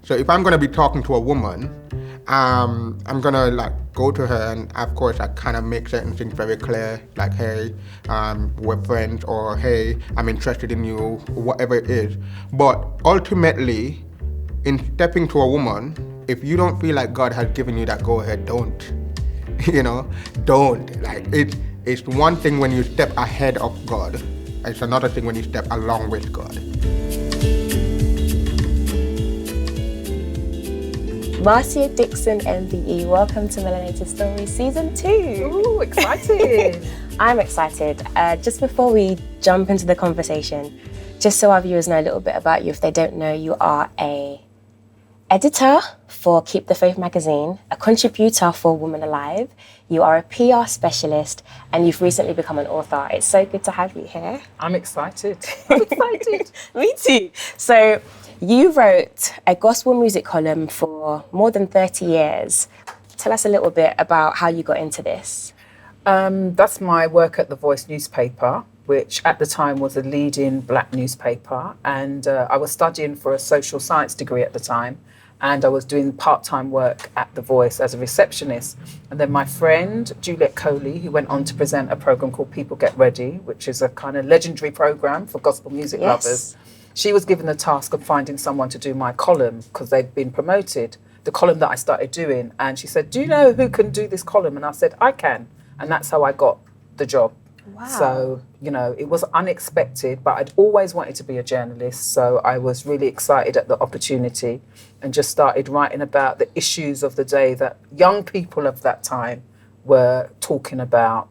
So if I'm gonna be talking to a woman, I'm gonna like go to her, and of course I kind of make certain things very clear, like, hey, we're friends, or hey, I'm interested in you, whatever it is. But ultimately, in stepping to a woman, if you don't feel like God has given you that go ahead, don't. Don't. Like, it's one thing when you step ahead of God. It's another thing when you step along with God. Marcia, Dixon, MBE, welcome to Melanated Stories Season 2. Ooh, excited. I'm excited. Just before we jump into the conversation, just so our viewers know a little bit about you, if they don't know, you are a editor for Keep the Faith magazine, a contributor for Woman Alive, you are a PR specialist, and you've recently become an author. It's so good to have you here. I'm excited. I'm excited. Me too. So you wrote a gospel music column for more than 30 years. Tell us a little bit about how you got into this. That's my work at The Voice newspaper, which at the time was a leading black newspaper. And I was studying for a social science degree at the time. And I was doing part-time work at The Voice as a receptionist. And then my friend, Juliet Coley, who went on to present a program called People Get Ready, which is a kind of legendary program for gospel music lovers. She was given the task of finding someone to do my column because they'd been promoted, the column that I started doing. And she said, do you know who can do this column? And I said, I can. And that's how I got the job. Wow. So, it was unexpected, but I'd always wanted to be a journalist. So I was really excited at the opportunity and just started writing about the issues of the day that young people of that time were talking about.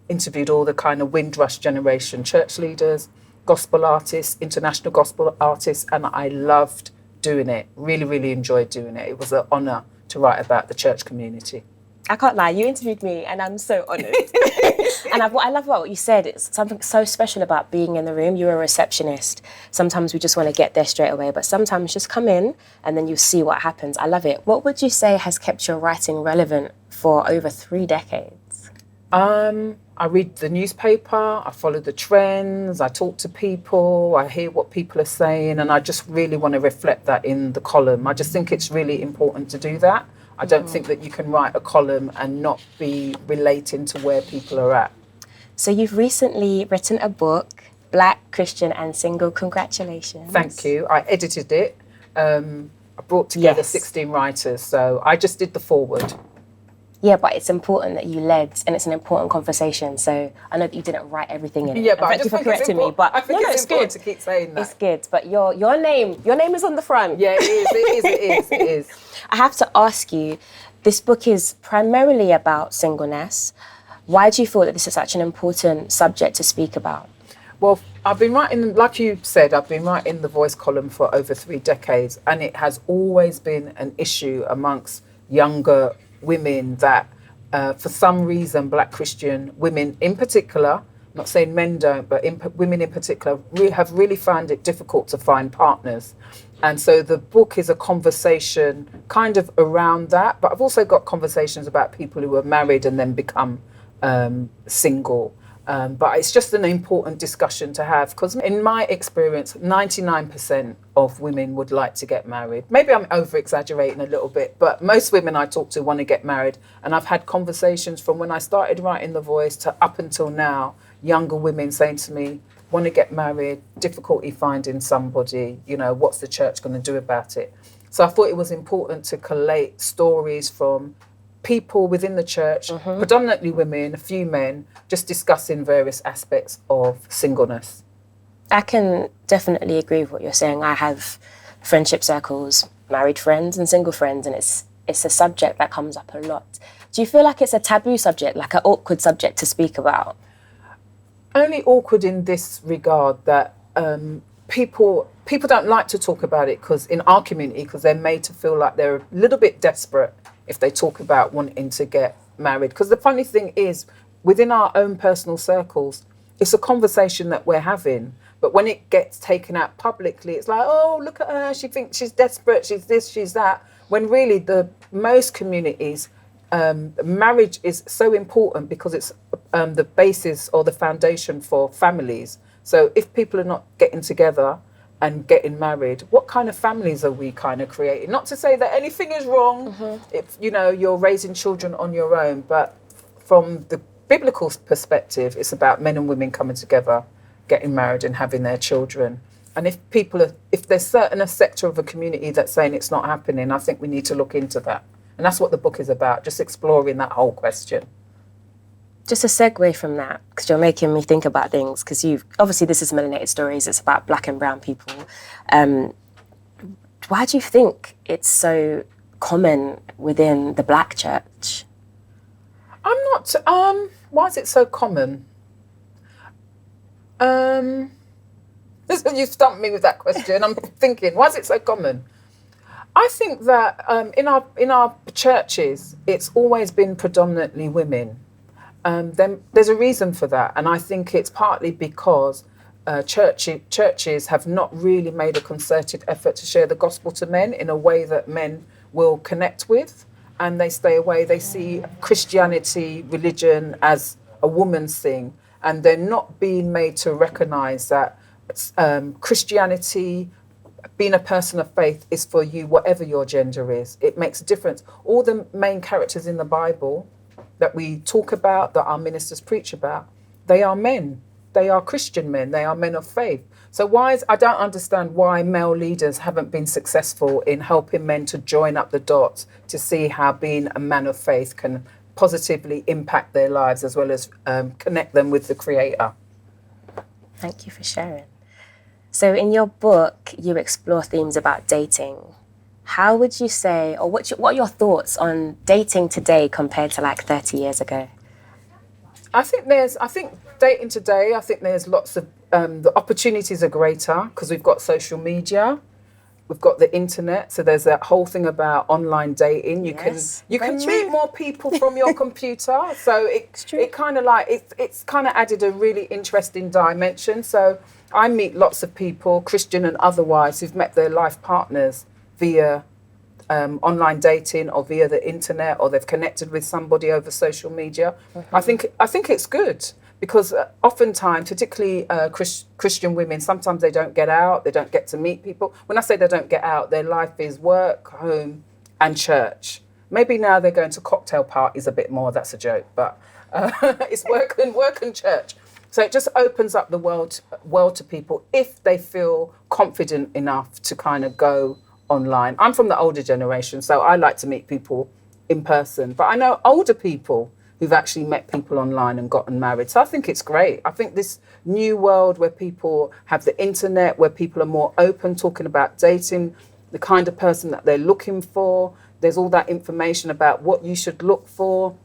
Interviewed all the kind of Windrush generation church leaders, gospel artists, international gospel artists, and I loved doing it. Really, really enjoyed doing it. It was an honour to write about the church community. I can't lie, you interviewed me and I'm so honoured. And what I love about what you said, it's something so special about being in the room. You're a receptionist. Sometimes we just want to get there straight away, but sometimes just come in and then you see what happens. I love it. What would you say has kept your writing relevant for over 3 decades? I read the newspaper, I follow the trends, I talk to people, I hear what people are saying, and I just really want to reflect that in the column. I just think it's really important to do that. I don't think that you can write a column and not be relating to where people are at. So you've recently written a book, Black, Christian and Single. Congratulations. Thank you. I edited it. I brought together 16 writers, so I just did the foreword. Yeah, but it's important that you led, and it's an important conversation. So I know that you didn't write everything in it. Yeah, but thank you for correcting me. But I think it's important to keep saying that. It's good, but your name is on the front. Yeah, it is. I have to ask you, this book is primarily about singleness. Why do you feel that this is such an important subject to speak about? Well, I've been writing, like you said, I've been writing the Voice column for over 3 decades, and it has always been an issue amongst younger women that for some reason black Christian women in particular, I'm not saying men don't, but women in particular have really found it difficult to find partners. And so the book is a conversation kind of around that, but I've also got conversations about people who are married and then become single. But it's just an important discussion to have because in my experience, 99% of women would like to get married. Maybe I'm over-exaggerating a little bit, but most women I talk to want to get married. And I've had conversations from when I started writing The Voice to up until now, younger women saying to me, want to get married, difficulty finding somebody, what's the church going to do about it? So I thought it was important to collate stories from people within the church, predominantly women, a few men, just discussing various aspects of singleness. I can definitely agree with what you're saying. I have friendship circles, married friends and single friends, and it's a subject that comes up a lot. Do you feel like it's a taboo subject, like an awkward subject to speak about? Only awkward in this regard that people don't like to talk about it because in our community, because they're made to feel like they're a little bit desperate if they talk about wanting to get married. Because the funny thing is, within our own personal circles, it's a conversation that we're having. But when it gets taken out publicly, it's like, oh, look at her, she thinks she's desperate, she's this, she's that. When really most communities, marriage is so important because it's the basis or the foundation for families. So if people are not getting together, and getting married, what kind of families are we kind of creating? Not to say that anything is wrong if, you know, you're raising children on your own, but from the biblical perspective, it's about men and women coming together, getting married and having their children. And if there's certain a sector of a community that's saying it's not happening, I think we need to look into that. And that's what the book is about, just exploring that whole question. Just a segue from that, because you're making me think about things, because obviously this is Melanated Stories, it's about black and brown people. Why do you think it's so common within the black church? Why is it so common? You stumped me with that question. I'm thinking, why is it so common? I think that in our churches, it's always been predominantly women. Then there's a reason for that, and I think it's partly because churches have not really made a concerted effort to share the gospel to men in a way that men will connect with, and they stay away. They see Christianity, religion, as a woman's thing, and they're not being made to recognise that Christianity, being a person of faith, is for you, whatever your gender is. It makes a difference. All the main characters in the Bible that we talk about, that our ministers preach about, they are men. They are Christian men. They are men of faith. So I don't understand why male leaders haven't been successful in helping men to join up the dots to see how being a man of faith can positively impact their lives as well as connect them with the Creator. Thank you for sharing. So in your book, you explore themes about dating. How would you say, or what are your thoughts on dating today compared to like 30 years ago? I think dating today, there's lots of, the opportunities are greater because we've got social media, we've got the internet. So there's that whole thing about online dating. You can meet more people from your computer. So it kind of like, it's kind of added a really interesting dimension. So I meet lots of people, Christian and otherwise, who've met their life partners via online dating or via the internet, or they've connected with somebody over social media. I think it's good because oftentimes, particularly Christian women, sometimes they don't get out, they don't get to meet people. When I say they don't get out, their life is work, home and church. Maybe now they're going to cocktail parties a bit more, that's a joke, but it's work and church. So it just opens up the world to people if they feel confident enough to kind of go online. I'm from the older generation, so I like to meet people in person. But I know older people who've actually met people online and gotten married. So I think it's great. I think this new world where people have the internet, where people are more open, talking about dating, the kind of person that they're looking for. There's all that information about what you should look for.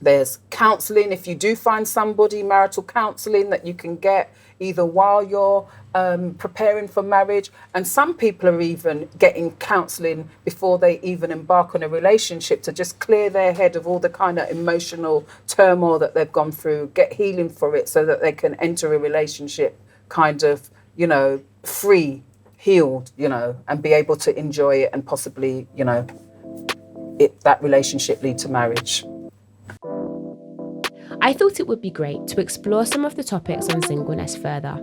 There's counselling. If you do find somebody, marital counselling that you can get either while you're preparing for marriage. And some people are even getting counselling before they even embark on a relationship to just clear their head of all the kind of emotional turmoil that they've gone through, get healing for it so that they can enter a relationship kind of, free, healed, and be able to enjoy it and possibly, that relationship lead to marriage. I thought it would be great to explore some of the topics on singleness further.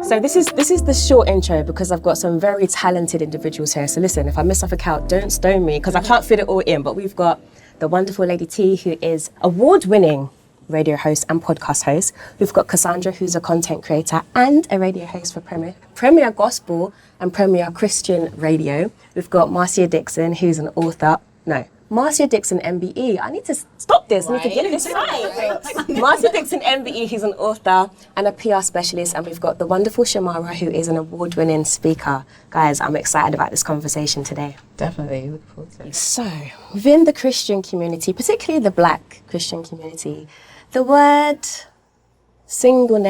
So this is the short intro because I've got some very talented individuals here. So listen, if I miss something out, don't stone me because I can't fit it all in. But we've got the wonderful Lady T, who is award-winning radio host and podcast host. We've got Cassandra, who's a content creator and a radio host for Premier Gospel and Premier Christian Radio. We've got Marcia Dixon, who's an author. Marcia Dixon MBE. I need to stop this. Right. I need to get this right. Marcia Dixon MBE, he's an author and a PR specialist. And we've got the wonderful Shamara, who is an award-winning speaker. Guys, I'm excited about this conversation today. Definitely. Look forward to it. So, within the Christian community, particularly the Black Christian community, the word single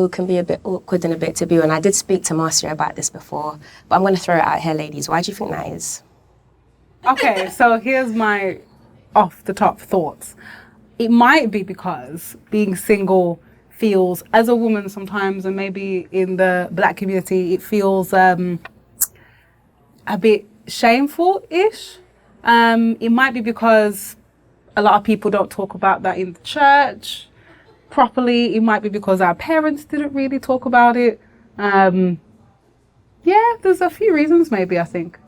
can be a bit awkward and a bit taboo. And I did speak to Marcia about this before, but I'm going to throw it out here, ladies. Why do you think that is? Okay, so here's my off-the-top thoughts. It might be because being single feels, as a woman sometimes, and maybe in the Black community, it feels a bit shameful-ish. It might be because a lot of people don't talk about that in the church properly. It might be because our parents didn't really talk about it. Yeah, there's a few reasons maybe, I think.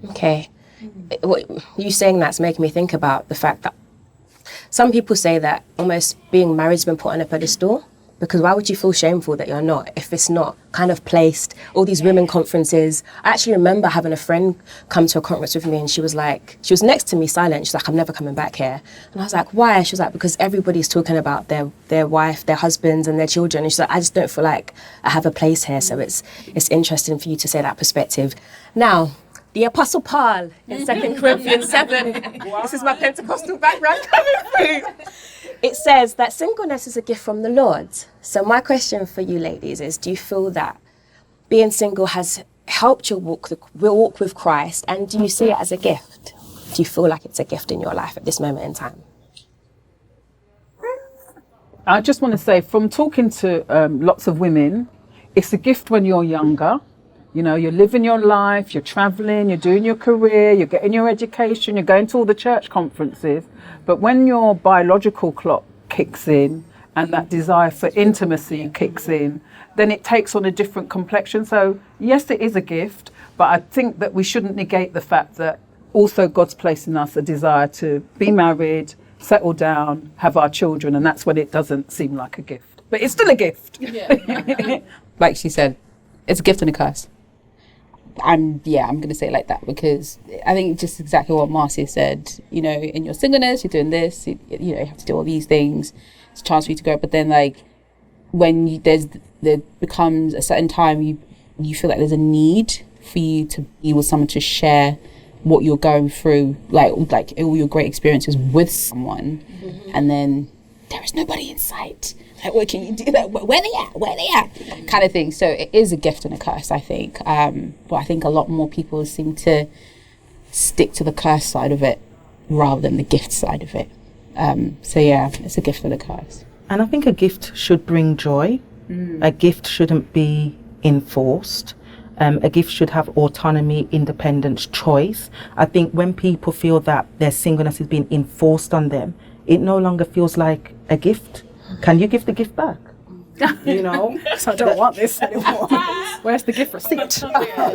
Okay. What you saying that's making me think about the fact that some people say that almost being married's been put on a pedestal, because why would you feel shameful that you're not if it's not kind of placed? All these women conferences. I actually remember having a friend come to a conference with me, and she was next to me silent. She's like, I'm never coming back here. And I was like, why? She was like, because everybody's talking about their wife, their husbands and their children. And she's like, I just don't feel like I have a place here. So it's interesting for you to say that perspective. Now, the Apostle Paul in 2 Corinthians 7, this is my Pentecostal background coming through. It says that singleness is a gift from the Lord. So my question for you ladies is, do you feel that being single has helped your walk with Christ, and do you see it as a gift? Do you feel like it's a gift in your life at this moment in time? I just want to say, from talking to lots of women, it's a gift when you're younger. You know, you're living your life, you're traveling, you're doing your career, you're getting your education, you're going to all the church conferences. But when your biological clock kicks in and that desire for intimacy kicks in, then it takes on a different complexion. So yes, it is a gift, but I think that we shouldn't negate the fact that also God's placed in us a desire to be married, settle down, have our children, and that's when it doesn't seem like a gift. But it's still a gift. Yeah. Like she said, it's a gift and a curse. I'm going to say it like that, because I think just exactly what Marcia said, you know, in your singleness, you're doing this, you have to do all these things. It's a chance for you to grow. But then, like, when there becomes a certain time, you feel like there's a need for you to be with someone to share what you're going through, like all your great experiences with someone, and then there is nobody in sight. Like, what can you do? That? Where they at? Kind of thing. So it is a gift and a curse, I think. But I think a lot more people seem to stick to the curse side of it rather than the gift side of it. So yeah, it's a gift and a curse. And I think a gift should bring joy. A gift shouldn't be enforced. A gift should have autonomy, independence, choice. I think when people feel that their singleness is being enforced on them, it no longer feels like a gift. Can you give the gift back? You know? So I don't want this anymore. Where's the gift receipt?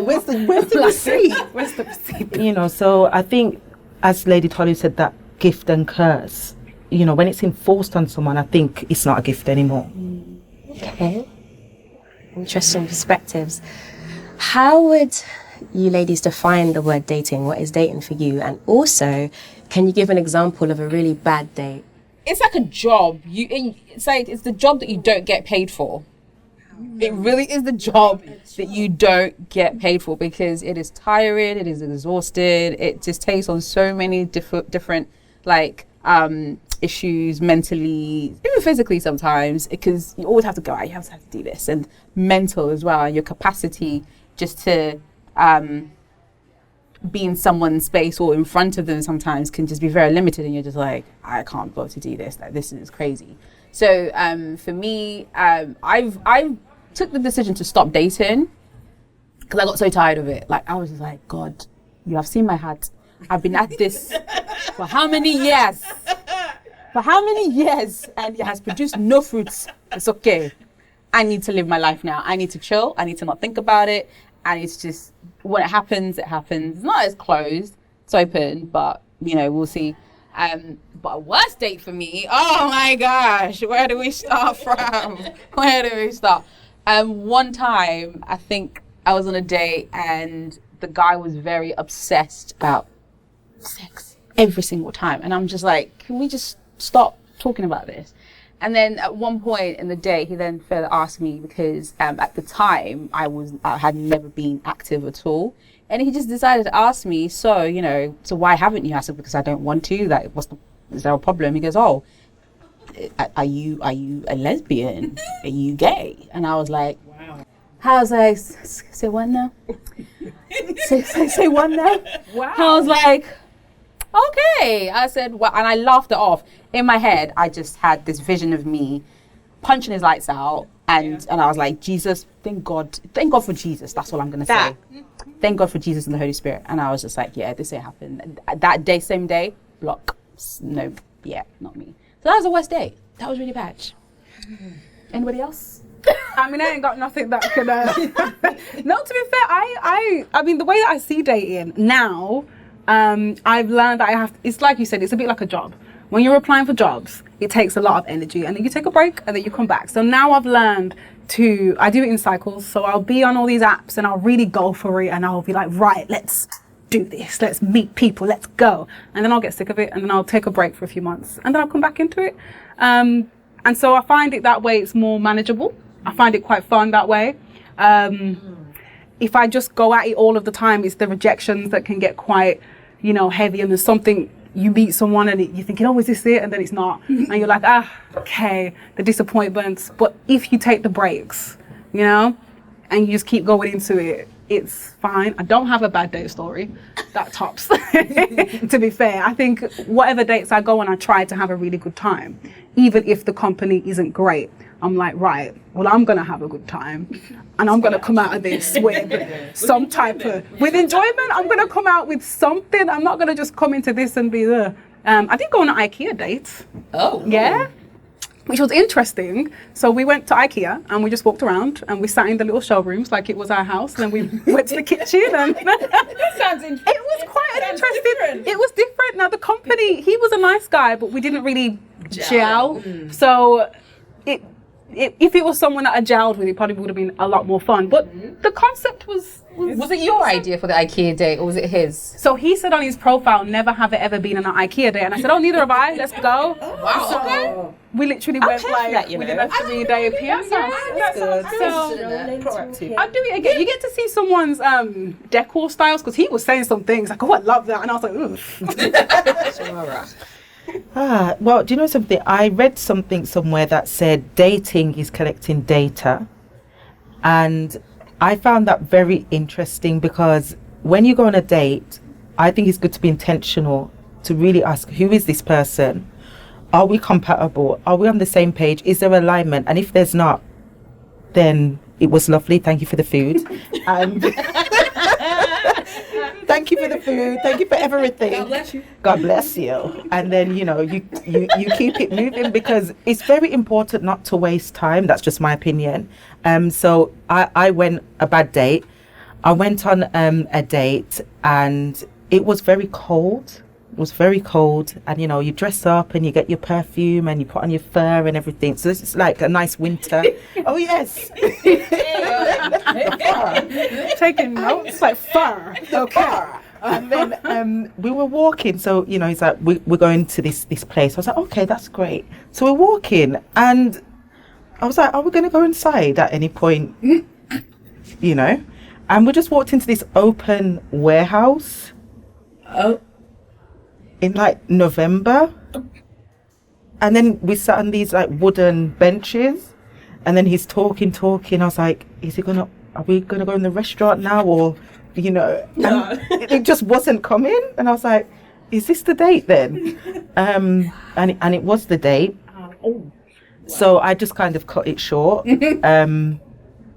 Where's the receipt? Where's the receipt? You know, so I think, as Lady Tolly said, that gift and curse, you know, when it's enforced on someone, I think it's not a gift anymore. Okay. Interesting perspectives. How would you ladies define the word dating? What is dating for you? And also, can you give an example of a really bad date? It's like a job. It's the job that you don't get paid for. It really is the job that you don't get paid for, because it is tiring, it is exhausted, it just takes on so many different issues mentally, even physically sometimes, because you always have to go out, you have to do this, and mental as well. Your capacity just to be in someone's space or in front of them sometimes can just be very limited, and you're just like, I can't bother to do this, like, this is crazy. So for me, I've took the decision to stop dating because I got so tired of it. Like, I was just like, God, you have seen my heart. I've been at this for how many years? And it has produced no fruits. It's okay. I need to live my life now. I need to chill. I need to not think about it. And it's just, when it happens, it happens. It's not as closed, it's open, but, you know, we'll see. But a worst date for me, oh my gosh, where do we start from? One time, I think I was on a date and the guy was very obsessed about sex every single time. And I'm just like, can we just stop talking about this? And then at one point in the day, he then further asked me, because at the time I had never been active at all. And he just decided to ask me, so why haven't you? I said, because I don't want to. Like, is there a problem? He goes, oh, are you a lesbian? Are you gay? And I was like, wow. I was like, say what now? say what now? Wow. I was like, okay. I said, well, and I laughed it off. In my head, I just had this vision of me punching his lights out, and I was like, Jesus, thank God for Jesus. That's all I'm gonna say. Thank God for Jesus and the Holy Spirit. And I was just like, yeah, this ain't happened. That day, same day, block. No, yeah, not me. So that was the worst date. That was really bad. Anybody else? I mean, I ain't got nothing that could. No, to be fair, I mean, the way that I see dating now, I've learned that it's like you said, it's a bit like a job. When you're applying for jobs, it takes a lot of energy, and then you take a break, and then you come back. So now I've learned I do it in cycles. So I'll be on all these apps, and I'll really go for it, and I'll be like, right, let's do this, let's meet people, let's go. And then I'll get sick of it, and then I'll take a break for a few months, and then I'll come back into it. And so I find it that way, it's more manageable. I find it quite fun that way. If I just go at it all of the time, it's the rejections that can get quite, heavy. And there's something, you meet someone and you're thinking, oh, is this it? And then it's not. And you're like, okay, the disappointments. But if you take the breaks, and you just keep going into it, it's fine. I don't have a bad date story. That tops, to be fair. I think whatever dates I go on, I try to have a really good time. Even if the company isn't great, I'm like, right, well, I'm going to have a good time. And I'm going to come out of this with some with enjoyment. I'm going to come out with something. I'm not going to just come into this and be the... I did go on an IKEA date. Oh. Yeah. Which was interesting. So we went to IKEA and we just walked around and we sat in the little showrooms like it was our house. And then we went to the kitchen and Sounds interesting. it was quite interesting. It was different. Now the company, he was a nice guy, but we didn't really gel. So if it was someone that I gelled with, it probably would have been a lot more fun. But the concept was it your idea for the IKEA date, or was it his? So he said on his profile, never have it ever been on an IKEA date. And I said, oh, neither have I. Let's go. Wow. So Okay. we literally went that, we did a 3-day appeal. That's good. So I'll do it again. You get to see someone's decor styles, because he was saying some things like, oh, I love that. And I was like, oof. Well, do you know something? I read something somewhere that said dating is collecting data. And I found that very interesting, because when you go on a date, I think it's good to be intentional, to really ask, who is this person? Are we compatible? Are we on the same page? Is there alignment? And if there's not, then it was lovely. Thank you for the food. And thank you for the food. Thank you for everything. God bless you. God bless you. And then, you keep it moving, because it's very important not to waste time. That's just my opinion. So I went a bad date. I went on a date and it was very cold. It was very cold, and you dress up and you get your perfume and you put on your fur and everything. So this is like a nice winter. Oh yes. Taking notes like fur. Okay. And then we were walking. So he's like, we're going to this place. I was like, okay, that's great. So we're walking, and I was like, are we going to go inside at any point? And we just walked into this open warehouse. Oh. In like November, and then we sat on these like wooden benches, and then he's talking. I was like, are we gonna go in the restaurant now, or no. It just wasn't coming, and I was like, is this the date then? And it was the date. So I just kind of cut it short,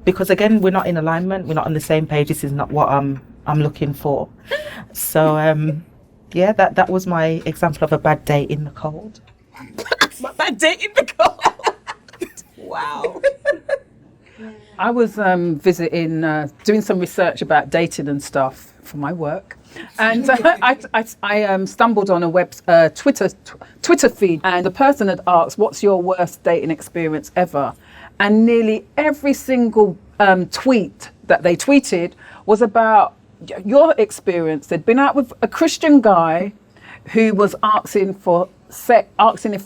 because again, we're not in alignment, we're not on the same page. This is not what I'm looking for. So yeah, that was my example of a bad date in the cold. My bad date in the cold. Wow. I was visiting, doing some research about dating and stuff for my work, and I stumbled on a Twitter feed, and the person had asked, "What's your worst dating experience ever?" And nearly every single tweet that they tweeted was about your experience. They'd been out with a Christian guy who was asking if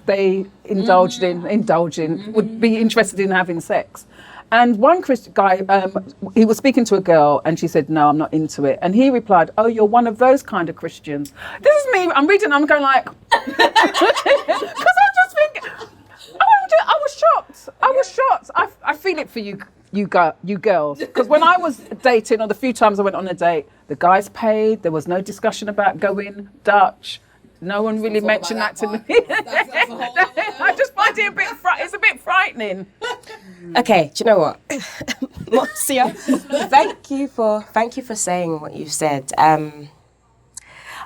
they would be interested in having sex. And one Christian guy, he was speaking to a girl and she said, no, I'm not into it. And he replied, oh, you're one of those kind of Christians. This is me, I'm reading, I'm going like, because I'm just thinking, I was shocked. I feel it for you girls, because when I was dating, or the few times I went on a date, the guys paid. There was no discussion about going Dutch. No one really mentioned that to me. I just find it it's a bit frightening. Okay, do you know what, Marcia? thank you for saying what you said.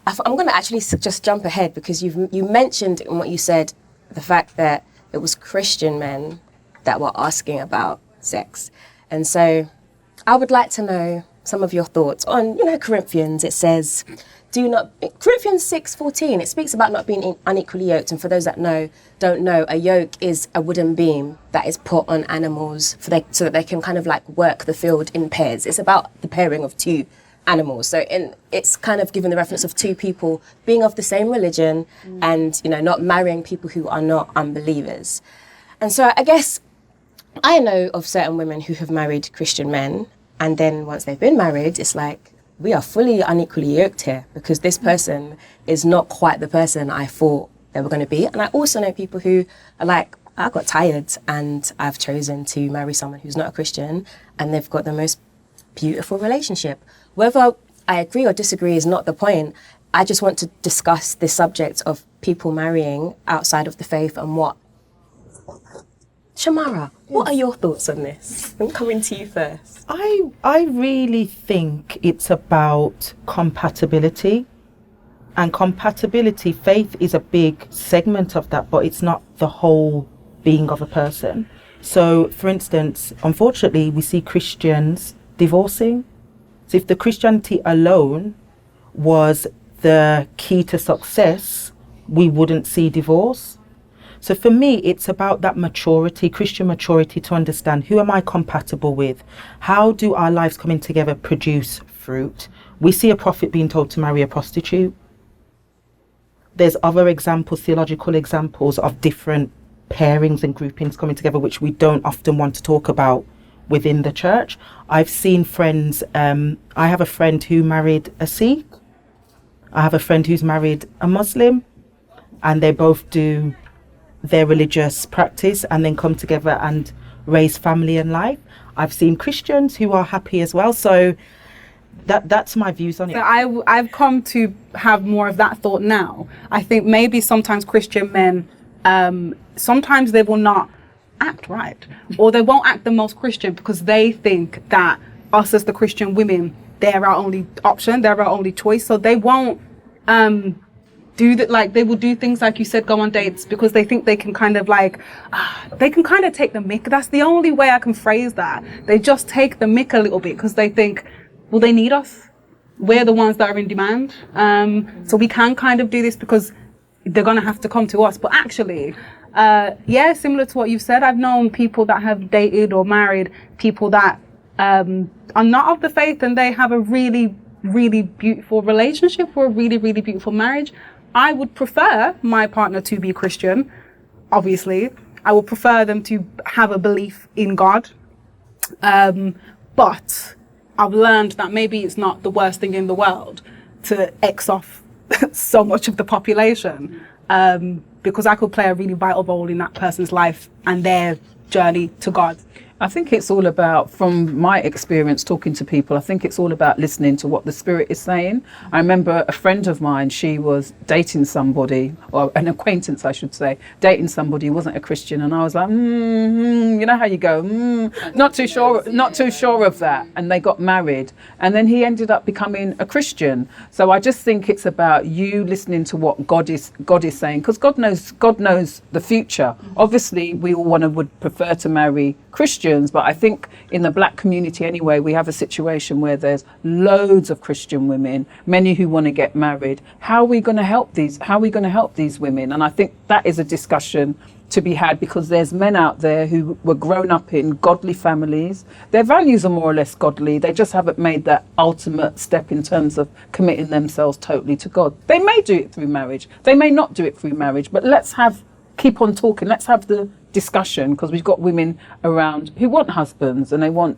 I'm going to actually just jump ahead because you mentioned in what you said the fact that it was Christian men that were asking about sex. And so I would like to know some of your thoughts on, Corinthians. It says, Corinthians 6:14, it speaks about not being unequally yoked. And for those that don't know, a yoke is a wooden beam that is put on animals so that they can kind of like work the field in pairs. It's about the pairing of two animals. So it's kind of given the reference of two people being of the same religion and, not marrying people who are not unbelievers. And so I guess I know of certain women who have married Christian men, and then once they've been married, it's like, we are fully unequally yoked here because this person is not quite the person I thought they were going to be. And I also know people who are like, I got tired and I've chosen to marry someone who's not a Christian, and they've got the most beautiful relationship. Whether I agree or disagree is not the point. I just want to discuss this subject of people marrying outside of the faith and what. Shamara, what are your thoughts on this? I'm coming to you first. I really think it's about compatibility. And compatibility, faith is a big segment of that, but it's not the whole being of a person. So, for instance, unfortunately, we see Christians divorcing. So if the Christianity alone was the key to success, we wouldn't see divorce. So for me, it's about that maturity, Christian maturity, to understand who am I compatible with? How do our lives coming together produce fruit? We see a prophet being told to marry a prostitute. There's other examples, theological examples of different pairings and groupings coming together, which we don't often want to talk about within the church. I've seen friends, I have a friend who married a Sikh. I have a friend who's married a Muslim, and they both do their religious practice and then come together and raise family and life. I've seen Christians who are happy as well. So that's my views on it. So I've come to have more of that thought now. I think maybe sometimes Christian men, sometimes they will not act right, or they won't act the most Christian because they think that us as the Christian women, they're our only option, they're our only choice. So they won't do that. Like, they will do things like you said, go on dates, because they think they can kind of like, they can kind of take the mick. That's the only way I can phrase that. They just take the mick a little bit because they think, well, they need us. We're the ones that are in demand. So we can kind of do this because they're going to have to come to us. But actually, similar to what you've said, I've known people that have dated or married people that are not of the faith, and they have a really, really beautiful relationship or a really, really beautiful marriage. I would prefer my partner to be Christian, obviously. I would prefer them to have a belief in God. But I've learned that maybe it's not the worst thing in the world to X off so much of the population, because I could play a really vital role in that person's life and their journey to God. I think it's all about, from my experience talking to people, I think it's all about listening to what the Spirit is saying. I remember a friend of mine, she was dating somebody, or an acquaintance I should say, dating somebody who wasn't a Christian, and I was like, you know how you go, not too sure of that. And they got married, and then he ended up becoming a Christian. So I just think it's about you listening to what God is saying, because God knows the future. Obviously, we all would prefer to marry Christians, but I think in the black community anyway, we have a situation where there's loads of Christian women, many who want to get married. How are we going to help these women? And I think that is a discussion to be had, because there's men out there who were grown up in godly families. Their values are more or less godly. They just haven't made that ultimate step in terms of committing themselves totally to God. They may do it through marriage. They may not do it through marriage, but keep on talking. Let's have the discussion, because we've got women around who want husbands, and they want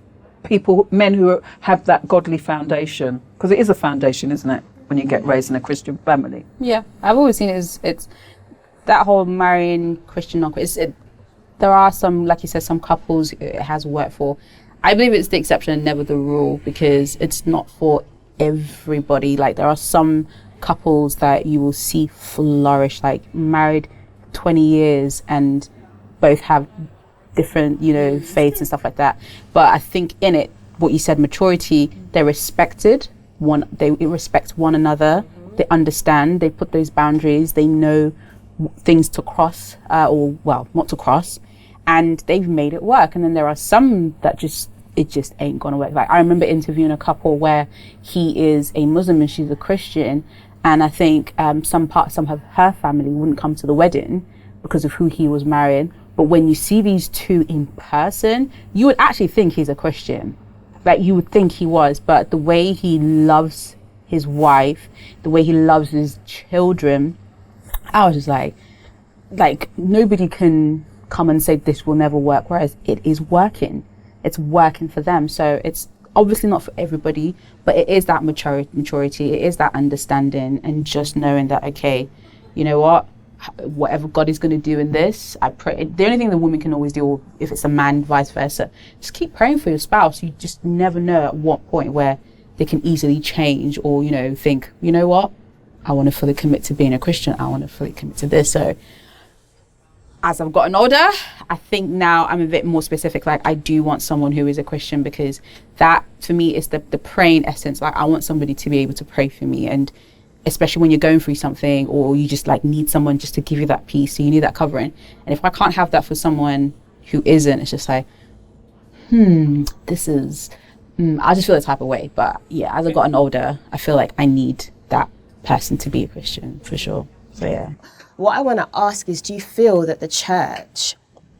men who have that godly foundation, because it is a foundation, isn't it, when you get raised in a Christian family? Yeah, I've always seen it as it's that whole marrying Christian, non-Christian. There are some, like you said, some couples it has worked for. I believe it's the exception and never the rule, because it's not for everybody. Like, there are some couples that you will see flourish, like married 20 years and both have different, faiths and stuff like that. But I think in it, what you said, maturity, they respect one another, they understand, they put those boundaries, they know things to cross, not to cross, and they've made it work. And then there are some that it just ain't gonna work. Like, I remember interviewing a couple where he is a Muslim and she's a Christian, and I think some of her family wouldn't come to the wedding because of who he was marrying. But when you see these two in person, you would actually think he's a Christian. Like, you would think he was, but the way he loves his wife, the way he loves his children, I was just like nobody can come and say this will never work, whereas it is working. It's working for them. So it's obviously not for everybody, but it is that maturity, it is that understanding, and just knowing that, okay, you know what, whatever God is going to do in this, I pray. The only thing the woman can always do, or if it's a man, vice versa, just keep praying for your spouse. You just never know at what point where they can easily change, or, you know, think, you know what, I want to fully commit to being a Christian. I want to fully commit to this. So as I've gotten older, I think now I'm a bit more specific. Like, I do want someone who is a Christian, because that for me is the praying essence. Like, I want somebody to be able to pray for me, and especially when you're going through something, or you just like need someone just to give you that peace, so you need that covering. And if I can't have that for someone who isn't, it's just like, I just feel the type of way. But yeah, as I've gotten older, I feel like I need that person to be a Christian for sure. So yeah. What I want to ask is, do you feel that the church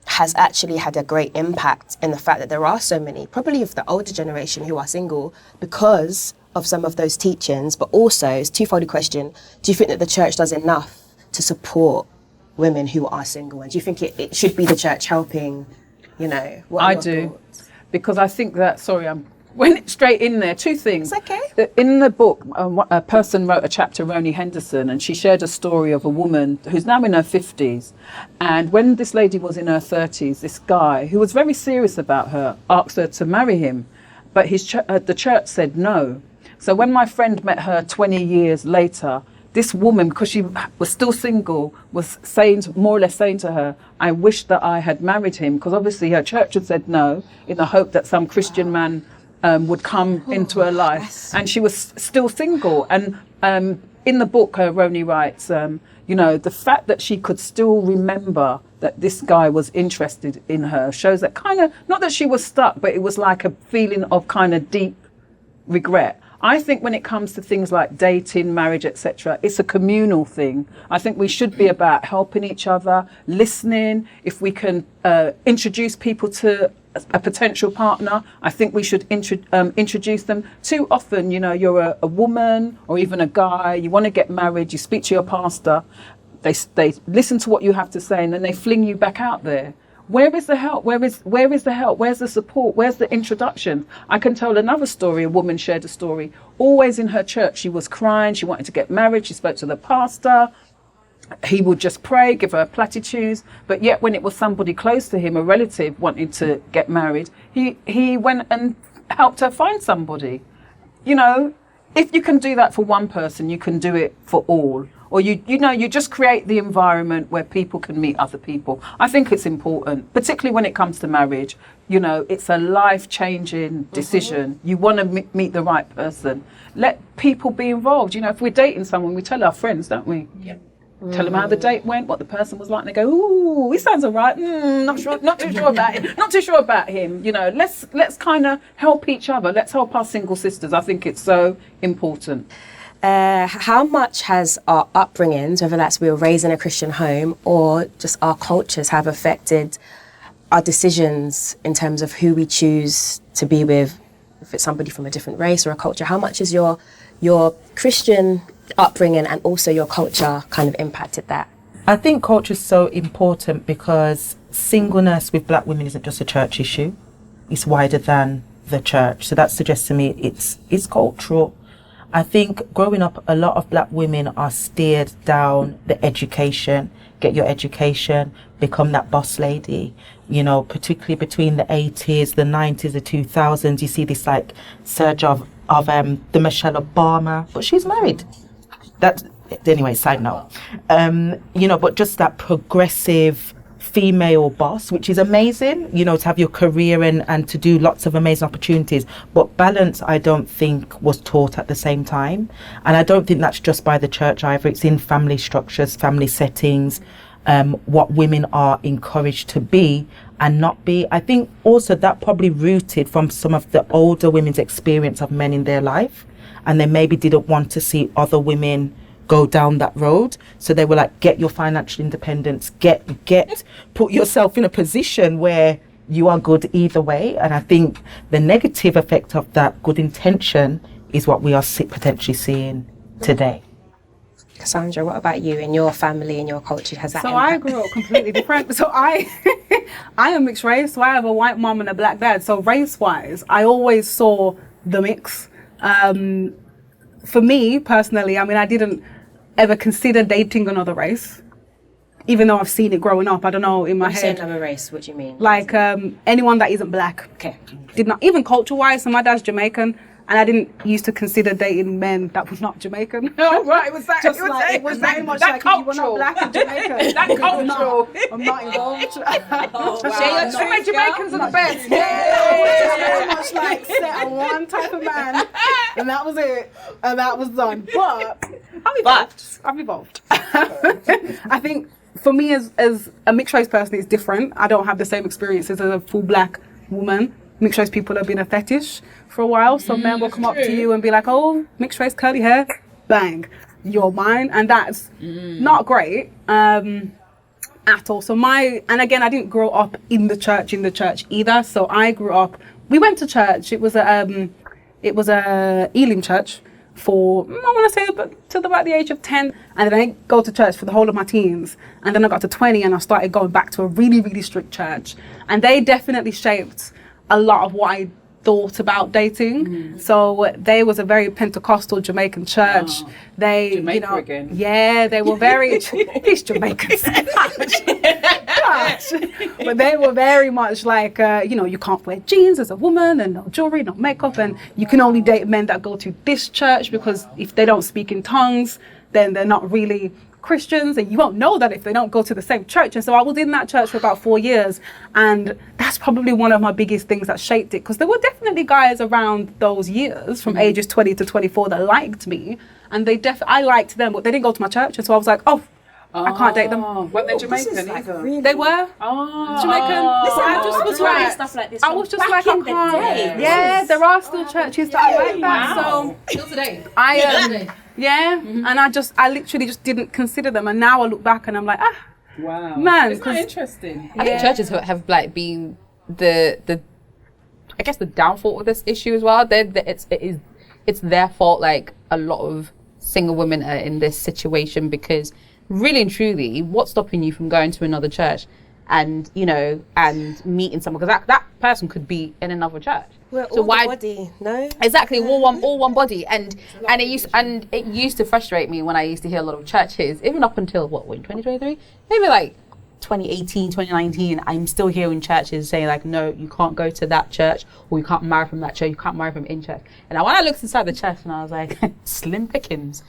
has actually had a great impact in the fact that there are so many, probably of the older generation, who are single because of some of those teachings? But also, it's a two-folded question, do you think that the church does enough to support women who are single? And do you think it should be the church helping, you know? I do. Thoughts? Because I think that, went straight in there. Two things. It's okay. In the book, a person wrote a chapter, Roni Henderson, and she shared a story of a woman who's now in her 50s. And when this lady was in her 30s, this guy, who was very serious about her, asked her to marry him. But the church said no. So when my friend met her 20 years later, this woman, because she was still single, was more or less saying to her, I wish that I had married him, because obviously her church had said no, in the hope that some Christian man would come into her life, and she was still single. And in the book, Roni writes, you know, the fact that she could still remember that this guy was interested in her shows that kind of, not that she was stuck, but it was like a feeling of kind of deep regret. I think when it comes to things like dating, marriage, etc., it's a communal thing. I think we should be about helping each other, listening. If we can introduce people to a potential partner, I think we should introduce them. Too often, you know, you're a woman or even a guy, you want to get married, you speak to your pastor, they listen to what you have to say, and then they fling you back out there. Where is the help? Where is the help? Where's the support? Where's the introduction? I can tell another story. A woman shared a story. Always in her church, she was crying. She wanted to get married. She spoke to the pastor. He would just pray, give her platitudes. But yet when it was somebody close to him, a relative wanting to get married, he went and helped her find somebody. You know, if you can do that for one person, you can do it for all. Or you just create the environment where people can meet other people. I think it's important, particularly when it comes to marriage. You know, it's a life-changing decision. You want to meet the right person. Let people be involved. You know, if we're dating someone, we tell our friends, don't we? Yeah. Tell them how the date went, what the person was like, and they go, "Ooh, he sounds all right. Not too sure about him. Not too sure about him." You know, let's kind of help each other. Let's help our single sisters. I think it's so important. How much has our upbringings, whether that's we were raised in a Christian home or just our cultures, have affected our decisions in terms of who we choose to be with, if it's somebody from a different race or a culture? How much is your Christian upbringing and also your culture kind of impacted that? I think culture is so important because singleness with black women isn't just a church issue. It's wider than the church. So that suggests to me it's cultural. I think growing up, a lot of black women are steered down the education, get your education, become that boss lady. You know, particularly between the 80s, the 90s, the 2000s, you see this like surge of the Michelle Obama, but she's married. That anyway, side note. You know, but just that progressive female boss, which is amazing, you know, to have your career and to do lots of amazing opportunities. But balance, I don't think, was taught at the same time. And I don't think that's just by the church either. It's in family structures, family settings, what women are encouraged to be and not be. I think also that probably rooted from some of the older women's experience of men in their life. And they maybe didn't want to see other women go down that road, so they were like, get your financial independence, put yourself in a position where you are good either way. And I think the negative effect of that good intention is what we are potentially seeing today. Cassandra, what about you in your family and your culture? Has that So impact? I grew up completely different. So I am mixed race, so I have a white mom and a black dad. So race-wise, I always saw the mix. For me personally, I mean, I didn't ever consider dating another race, even though I've seen it growing up. I don't know, in my head. When you say another race, what do you mean? Like anyone that isn't black. Okay. Did not, even culture-wise, so my dad's Jamaican, and I didn't used to consider dating men that were not Jamaican. Oh, right, it was that. Just like, it was very much like, if you were not black and Jamaican, That cultural. I'm not involved. Straight Jamaicans are the best. Very much like set on one type of man, and that was it, and that was done. But I've evolved. I think for me as a mixed race person, it's different. I don't have the same experiences as a full black woman. Mixed race people have been a fetish for a while, so men will come up to you and be like, "Oh, mixed race, curly hair, bang, you're mine," and that's not great at all. So and again, I didn't grow up in the church either. So I grew up. We went to church. It was a Elim church for I want to say till about the age of 10, and then I didn't go to church for the whole of my teens. And then I got to 20, and I started going back to a really, really strict church, and they definitely shaped a lot of what I thought about dating. So they was a very Pentecostal Jamaican church. They, Jamaica again. Yeah, they were very these Jamaicans. Gosh. But they were very much like, you can't wear jeans as a woman, and no jewelry, no makeup, and you can only date men that go to this church, because if they don't speak in tongues, then they're not really Christians, and you won't know that if they don't go to the same church. And so I was in that church for about 4 years, and that's probably one of my biggest things that shaped it, because there were definitely guys around those years from ages 20 to 24 that liked me, and I liked them, but they didn't go to my church. And so I was like, I can't date them. Weren't they Jamaican either? Really? They were Jamaican. Listen, I just was right. writing stuff like this. I was just back like, in I the can't. day. Yeah, there are still churches that are like that. Wow. So Still today. and I literally just didn't consider them, and now I look back and I'm like, Wow. man, Isn't that interesting? I think churches have like been the I guess the downfall of this issue as well. It's their fault. Like a lot of single women are in this situation because really and truly, what's stopping you from going to another church and meeting someone? Because that person could be in another church. We're all the body, no? Exactly, all one body, and it used to frustrate me when I used to hear a lot of churches, even up until 2023, maybe like 2018, 2019. I'm still hearing churches saying like, no, you can't go to that church, or you can't marry from that church, you can't marry from in church. And when I looked inside the church, and I was like, slim pickings,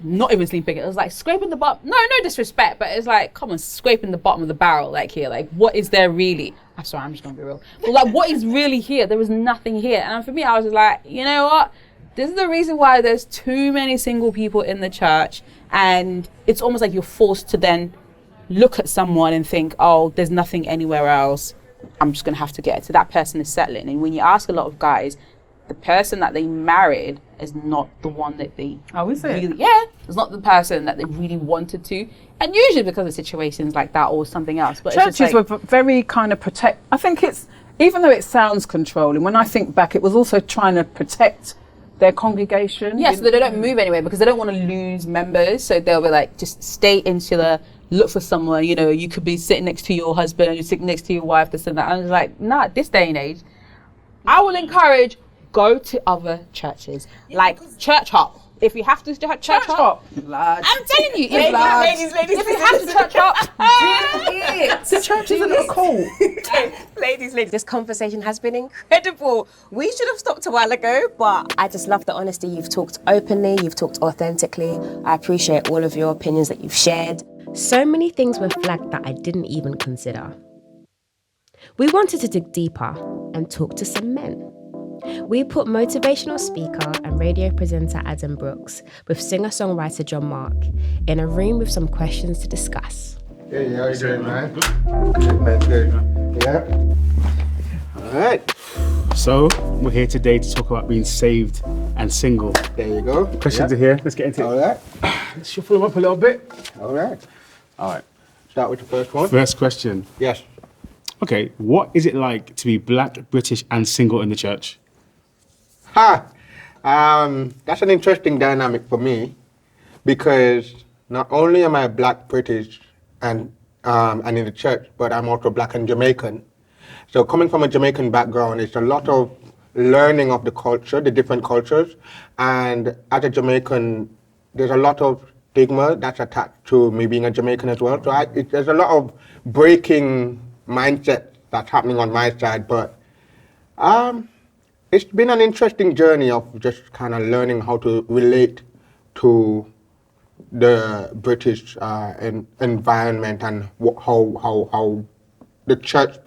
not even slim pickings. It was like scraping the bottom. No disrespect, but it's like, come on, scraping the bottom of the barrel, like here, like what is there really? I'm sorry, I'm just gonna be real. But like, what is really here? There was nothing here. And for me, I was just like, you know what? This is the reason why there's too many single people in the church, and it's almost like you're forced to then look at someone and think, oh, there's nothing anywhere else, I'm just gonna have to get it. So that person is settling. And when you ask a lot of guys, the person that they married is not the one that they it's not the person that they really wanted to, and usually because of situations like that or something else. But churches were very kind of I think it's, even though it sounds controlling, when I think back, it was also trying to protect their congregation. Yes, so they don't move anywhere because they don't want to lose members. So they'll be like, just stay insular, look for someone, you could be sitting next to your husband, you're sitting next to your wife, this and that. I was like, nah, at this day and age, I will encourage, go to other churches, like church hop. If you have to church hop, I'm telling you, if you have to church hop, do it. The church isn't a cult. Ladies, this conversation has been incredible. We should have stopped a while ago, but I just love the honesty. You've talked openly, you've talked authentically. I appreciate all of your opinions that you've shared. So many things were flagged that I didn't even consider. We wanted to dig deeper and talk to some men. We put motivational speaker and radio presenter Adam Brooks with singer-songwriter John Mark in a room with some questions to discuss. Hey, how you doing, man? Good, man, good. Yeah? All right. So, we're here today to talk about being saved and single. There you go. Questions are here. Let's get into it. All right. Let's shuffle them up a little bit. All right. All right. Start with the first one. First question. Yes. Okay, what is it like to be black, British, and single in the church? That's an interesting dynamic for me, because not only am I black, British, and in the church, but I'm also black and Jamaican. So coming from a Jamaican background, it's a lot of learning of the culture, the different cultures, and as a Jamaican, there's a lot of stigma that's attached to me being a Jamaican as well. So there's a lot of breaking mindset that's happening on my side, but it's been an interesting journey of just kind of learning how to relate to the British environment and how the church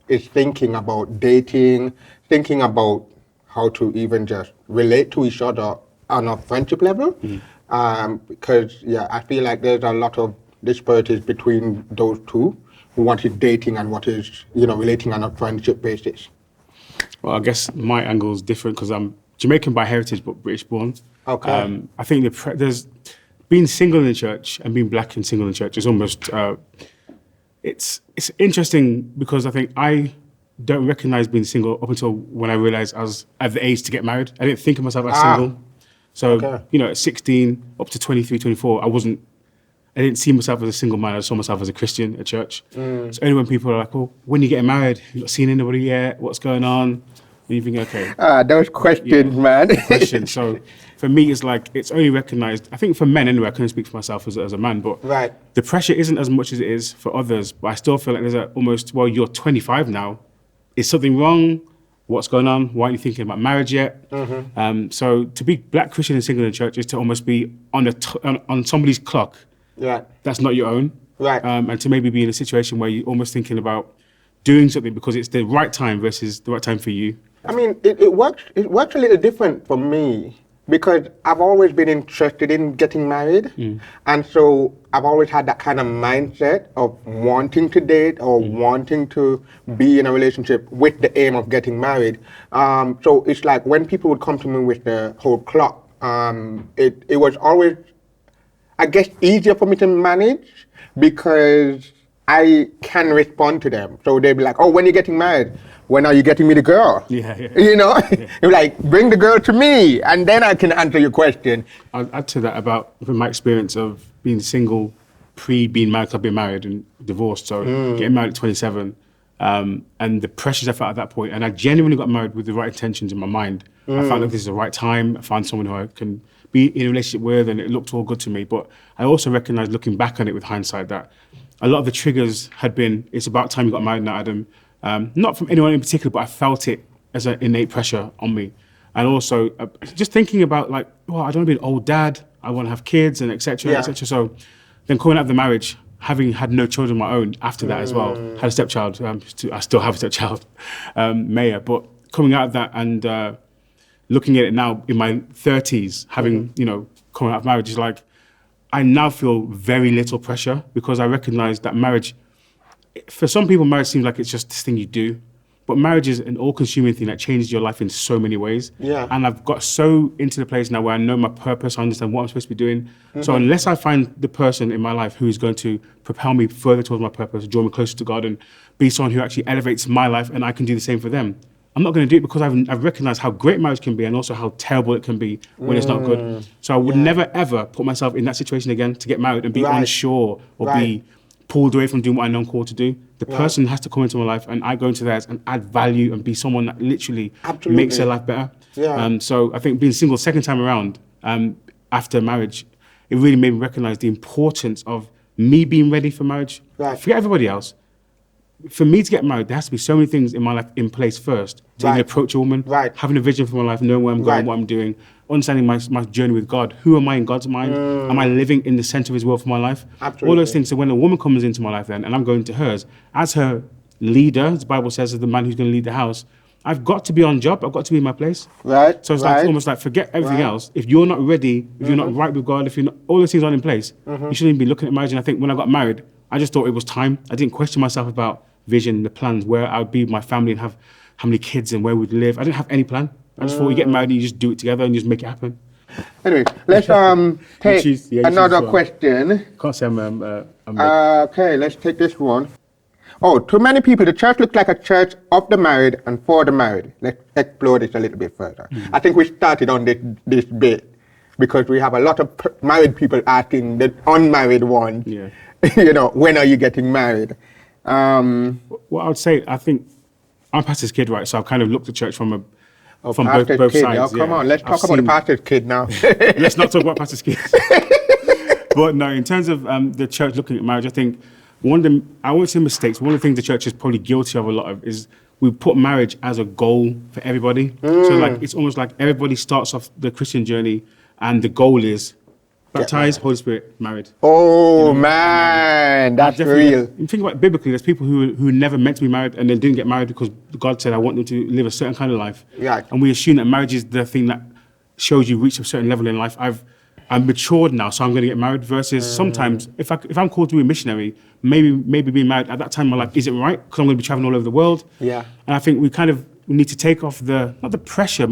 is thinking about dating, thinking about how to even just relate to each other on a friendship level. Because, I feel like there's a lot of disparities between those two, what is dating and what is, relating on a friendship basis. Well, I guess my angle is different because I'm Jamaican by heritage but British born. Okay. I think there's being single in the church and being black and single in the church is almost it's interesting because I think I don't recognize being single up until when I realized I was at the age to get married. I didn't think of myself as single. So, at 16 up to 23, 24, I didn't see myself as a single man. I saw myself as a Christian at church. So only when people are like, "Oh, when you getting married? You not seen anybody yet? What's going on?" And you think, "Okay." Those questions, man. Questions. So for me, it's like it's only recognised. I think for men anyway. I couldn't speak for myself as a man, but the pressure isn't as much as it is for others. But I still feel like there's almost. Well, you're 25 now. Is something wrong? What's going on? Why aren't you thinking about marriage yet? So to be black, Christian, and single in the church is to almost be on somebody's clock. That's not your own. And to maybe be in a situation where you're almost thinking about doing something because it's the right time versus the right time for you. I mean, it works a little different for me because I've always been interested in getting married. And so I've always had that kind of mindset of wanting to date or wanting to be in a relationship with the aim of getting married. So it's like when people would come to me with the whole clock, it was always, I guess, easier for me to manage because I can respond to them. So they'd be like, "Oh, when are you getting married? When are you getting me the girl?" You're like, "Bring the girl to me, and then I can answer your question." I'll add to that about from my experience of being single, being married. I've been married and divorced, so getting married at 27, and the pressures I felt at that point. And I genuinely got married with the right intentions in my mind. I found that this is the right time. I found someone who I can be in a relationship with, and it looked all good to me. But I also recognized, looking back on it with hindsight, that a lot of the triggers had been, it's about time you got married now, Adam. Not from anyone in particular, but I felt it as an innate pressure on me. And also just thinking about like, well, I don't want to be an old dad. I want to have kids and et cetera, et cetera. So then coming out of the marriage, having had no children of my own after that as well, had a stepchild. I still have a stepchild, Maya. But coming out of that and looking at it now in my 30s, having, coming out of marriage is like, I now feel very little pressure because I recognize that marriage, for some people, marriage seems like it's just this thing you do. But marriage is an all-consuming thing that changes your life in so many ways. And I've got so into the place now where I know my purpose, I understand what I'm supposed to be doing. So unless I find the person in my life who is going to propel me further towards my purpose, draw me closer to God, and be someone who actually elevates my life and I can do the same for them, I'm not going to do it because I've recognized how great marriage can be and also how terrible it can be when it's not good. So I would never, ever put myself in that situation again to get married and be unsure or be pulled away from doing what I know I'm called to do. The person has to come into my life and I go into theirs and add value and be someone that literally makes their life better. So I think being single second time around after marriage, it really made me recognize the importance of me being ready for marriage. Forget everybody else. For me to get married, there has to be so many things in my life in place first to even approach a woman, having a vision for my life, knowing where I'm going, what I'm doing, understanding my journey with God. Who am I in God's mind? Am I living in the center of his will for my life? Absolutely. All those things. So when a woman comes into my life then, and I'm going to hers, as her leader, as the Bible says, as the man who's going to lead the house, I've got to be on job. I've got to be in my place. Right. So it's like almost like forget everything else. If you're not ready, if you're not right with God, if you're not, all those things aren't in place, you shouldn't even be looking at marriage. And I think when I got married, I just thought it was time. I didn't question myself about vision, the plans, where I would be with my family and have how many kids and where we'd live. I didn't have any plan. I just thought you get married and you just do it together and you just make it happen. Anyway, let's take another question. Can't say I'm Okay, let's take this one. Oh, to many people, the church looks like a church of the married and for the married. Let's explore this a little bit further. I think we started on this bit because we have a lot of married people asking the unmarried ones, when are you getting married? Well, I would say, I think, I'm a pastor's kid, right? So I've kind of looked at church from both kid. sides. Oh, come on, let's talk about the pastor's kid now. Let's not talk about pastor's kids. But no, in terms of the church looking at marriage, I think I won't say mistakes, one of the things the church is probably guilty of a lot of is we put marriage as a goal for everybody. So like it's almost like everybody starts off the Christian journey and the goal is baptized, Holy Spirit, married. Oh, man, that's real. Think about it biblically, there's people who never meant to be married and then didn't get married because God said, I want them to live a certain kind of life. Yeah. And we assume that marriage is the thing that shows you reach a certain level in life. I'm matured now, so I'm going to get married. Versus sometimes, if I'm called to be a missionary, maybe being married at that time in my life isn't right because I'm going to be traveling all over the world. Yeah. And I think we need to take off not the pressure,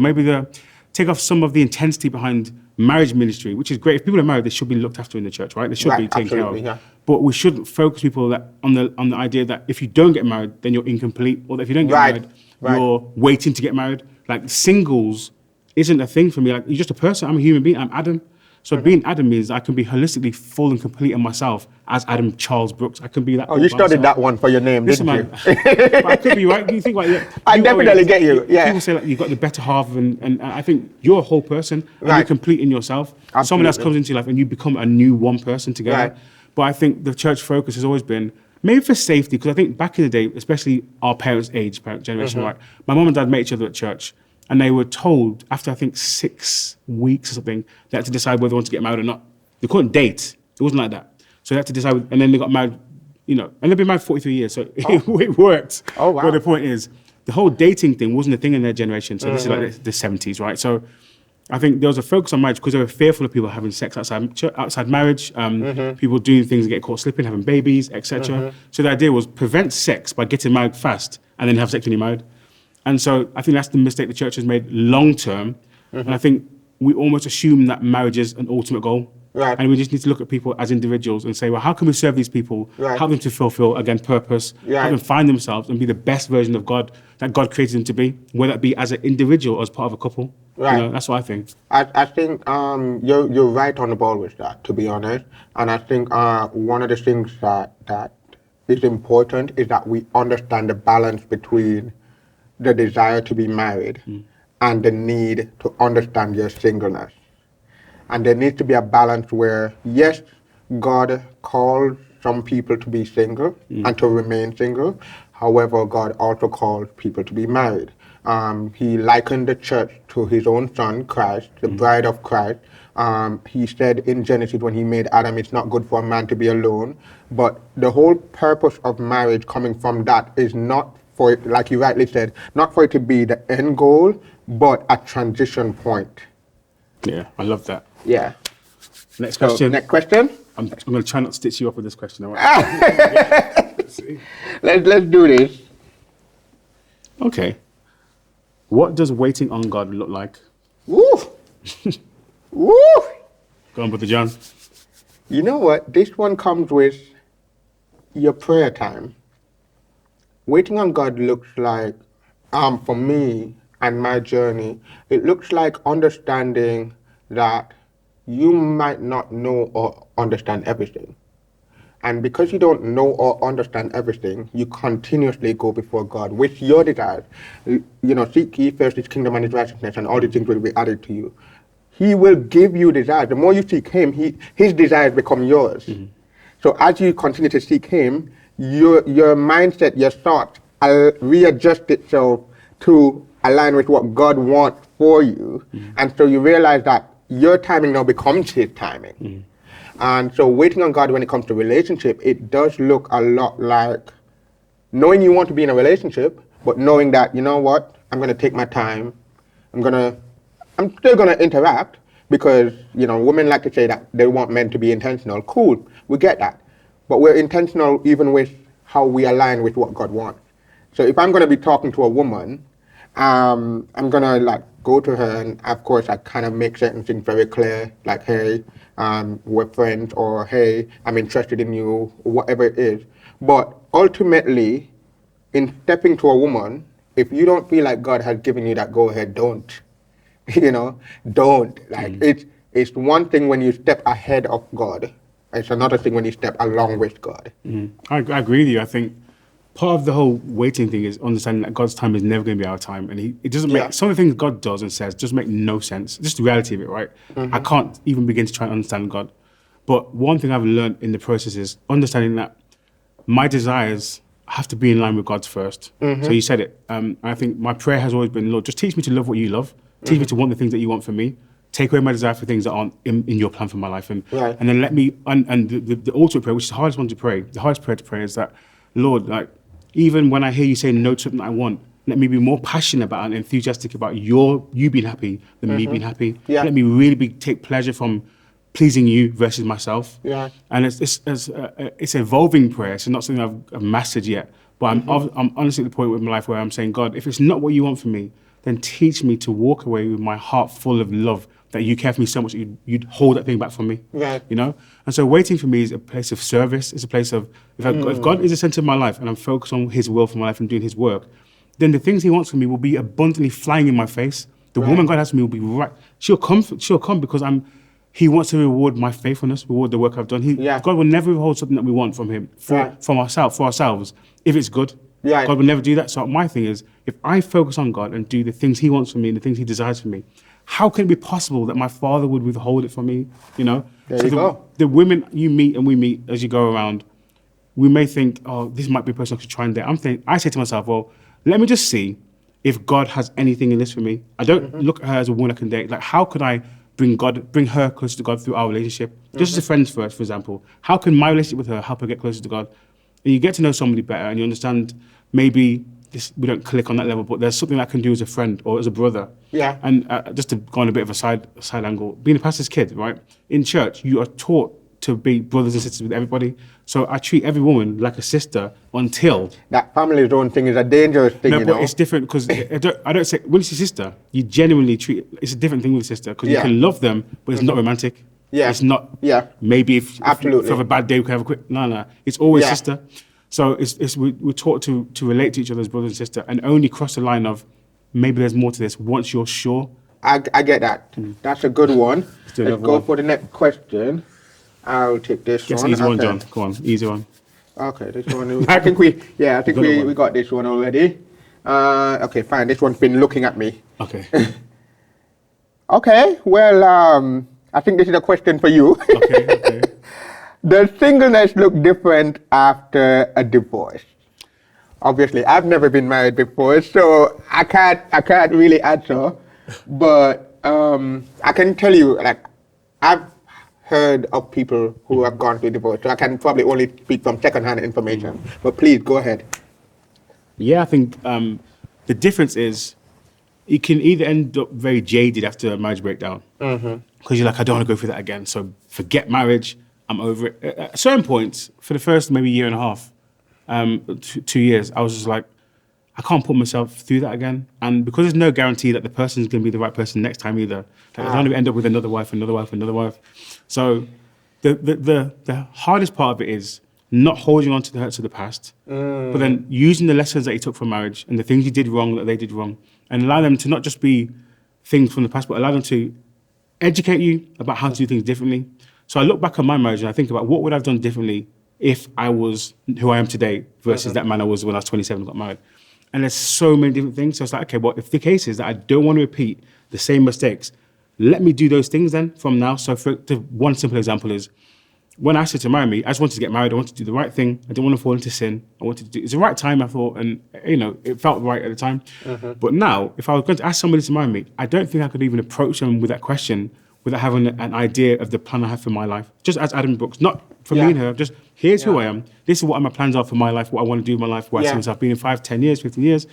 take off some of the intensity behind marriage ministry, which is great. If people are married, they should be looked after in the church, right? They should be taken care of. Yeah. But we shouldn't focus people on the idea that if you don't get married, then you're incomplete, or that if you don't get married, you're waiting to get married. Like singles isn't a thing for me. Like you're just a person. I'm a human being. I'm Adam. So being Adam means I can be holistically full and complete in myself as Adam Charles Brooks. I can be that. Oh, you studied that one for your name, didn't you? But I could be right. You think like I definitely get you. Yeah. People say like you've got the better half, and I think you're a whole person. And you're complete in yourself. Absolutely. Someone else comes into your life and you become a new one person together. Right. But I think the church focus has always been maybe for safety, because I think back in the day, especially our parents' parent generation, right? My mom and dad met each other at church. And they were told after, I think, 6 weeks or something, they had to decide whether they wanted to get married or not. They couldn't date. It wasn't like that. So they had to decide, and then they got married, and they've been married 43 years, so it worked. Oh, wow. But the point is, the whole dating thing wasn't a thing in their generation. So this is like the 70s, right? So I think there was a focus on marriage because they were fearful of people having sex outside marriage, people doing things and get caught slipping, having babies, etc. So the idea was prevent sex by getting married fast and then have sex when you're married. And so I think that's the mistake the church has made long term. And I think we almost assume that marriage is an ultimate goal. Right. And we just need to look at people as individuals and say, well, how can we serve these people, help them to fulfill, again, purpose, help them find themselves and be the best version of God that God created them to be, whether it be as an individual or as part of a couple. Right. That's what I think. I think you're right on the ball with that, to be honest. And I think one of the things that is important is that we understand the balance between the desire to be married and the need to understand your singleness. And there needs to be a balance where, yes, God calls some people to be single and to remain single. However, God also calls people to be married. He likened the church to his own son, Christ, the bride of Christ. He said in Genesis when he made Adam, it's not good for a man to be alone. But the whole purpose of marriage coming from that is not for it, like you rightly said, not for it to be the end goal, but a transition point. Yeah, I love that. Yeah. Next question. Next question. I'm going to try not to stitch you up with this question. All right? Let's do this. Okay. What does waiting on God look like? Woo! Woo! Go on, Brother John. You know what? This one comes with your prayer time. Waiting on God looks like, for me and my journey, it looks like understanding that you might not know or understand everything. And because you don't know or understand everything, you continuously go before God with your desires. Seek ye first his kingdom and his righteousness, and all these things will be added to you. He will give you desires. The more you seek him, his desires become yours. So as you continue to seek him, your mindset, your thoughts readjust itself to align with what God wants for you. And so you realize that your timing now becomes his timing. And so waiting on God when it comes to relationship, it does look a lot like knowing you want to be in a relationship, but knowing that, you know what, I'm going to take my time. I'm still going to interact because, you know, women like to say that they want men to be intentional. Cool, we get that. But we're intentional even with how we align with what God wants. So if I'm going to be talking to a woman, I'm going to like go to her and of course I kind of make certain things very clear, like, hey, we're friends, or hey, I'm interested in you, or whatever it is. But ultimately, in stepping to a woman, if you don't feel like God has given you that go ahead, don't. You know, don't. Like it's one thing when you step ahead of God. It's another thing when you step along with God. I agree with you. I think part of the whole waiting thing is understanding that God's time is never going to be our time, and it doesn't make some of the things God does and says just make no sense. Just the reality of it, right? I can't even begin to try and understand God. But one thing I've learned in the process is understanding that my desires have to be in line with God's first. So you said it. I think my prayer has always been, Lord, just teach me to love what you love. Teach me to want the things that you want from me. Take away my desire for things that aren't in your plan for my life. And then let me, and the ultimate prayer, which is the hardest one to pray, the hardest prayer to pray is that, Lord, like, even when I hear you say no to something I want, let me be more passionate about and enthusiastic about you being happy than me being happy. Let me really take pleasure from pleasing you versus myself. And it's an evolving prayer. It's not something I've mastered yet. But I'm honestly at the point in my life where I'm saying, God, if it's not what you want from me, then teach me to walk away with my heart full of love, that you care for me so much that you'd hold that thing back from me. You know? And so waiting for me is a place of service. It's a place of, if God is the center of my life and I'm focused on his will for my life and doing his work, then the things he wants from me will be abundantly flying in my face. The woman God has for me will be right. She'll come because he wants to reward my faithfulness, reward the work I've done. God will never withhold something that we want from him, for ourselves, if it's good. God will never do that. So my thing is, if I focus on God and do the things he wants from me and the things he desires from me, how can it be possible that my father would withhold it from me? You know? There you go. The women you meet and we meet as you go around, we may think, oh, this might be a person I could try and date. I say to myself, well, let me just see if God has anything in this for me. I don't look at her as a woman I can date. Like, how could I bring her closer to God through our relationship? Just as a friend first, for example. How can my relationship with her help her get closer to God? And you get to know somebody better and you understand maybe we don't click on that level, but there's something I can do as a friend or as a brother. And just to go on a bit of a side angle, being a pastor's kid, right? In church, you are taught to be brothers and sisters with everybody. So I treat every woman like a sister until... That family zone thing is a dangerous thing, No, but it's different because I don't say, when it's your sister, you genuinely treat... It's a different thing with a sister because you can love them, but it's not romantic. It's not... Maybe if you have a bad day, we can have a quick... No. It's always sister. So we're taught to relate to each other as brother and sister and only cross the line of maybe there's more to this once you're sure. I get that. That's a good one. Let's go for the next question. I'll take this one. Easy one, John. Go on, easy one. Okay, this one. I think we got this one already. Okay, fine. This one's been looking at me. Okay. Okay. Well, I think this is a question for you. Okay. Does singleness look different after a divorce? Obviously, I've never been married before, so I can't really answer. But I can tell you, like, I've heard of people who have gone through divorce, so I can probably only speak from second-hand information. But please, go ahead. Yeah, I think the difference is you can either end up very jaded after a marriage breakdown, because you're like, I don't want to go through that again, so forget marriage, I'm over it. At certain points, for the first maybe year and a half, 2 years, I was just like, I can't put myself through that again. And because there's no guarantee that the person's going to be the right person next time either, like, I don't want to end up with another wife. So the hardest part of it is not holding on to the hurts of the past, but then using the lessons that you took from marriage and the things you did wrong that they did wrong, and allow them to not just be things from the past, but allow them to educate you about how to do things differently. So I look back on my marriage and I think about what would I have done differently if I was who I am today versus that man I was when I was 27 and got married. And there's so many different things. So it's like, okay, well, if the case is that I don't want to repeat the same mistakes, let me do those things then from now. So one simple example is when I asked her to marry me, I just wanted to get married. I wanted to do the right thing. I didn't want to fall into sin. I wanted to do, it's the right time, I thought, and it felt right at the time. But now, if I was going to ask somebody to marry me, I don't think I could even approach them with that question without having an idea of the plan I have for my life. Just as Adam Brooks, not for me and her, just here's who I am. This is what my plans are for my life, what I want to do in my life, where I see myself being in 5, 10 years, 15 years.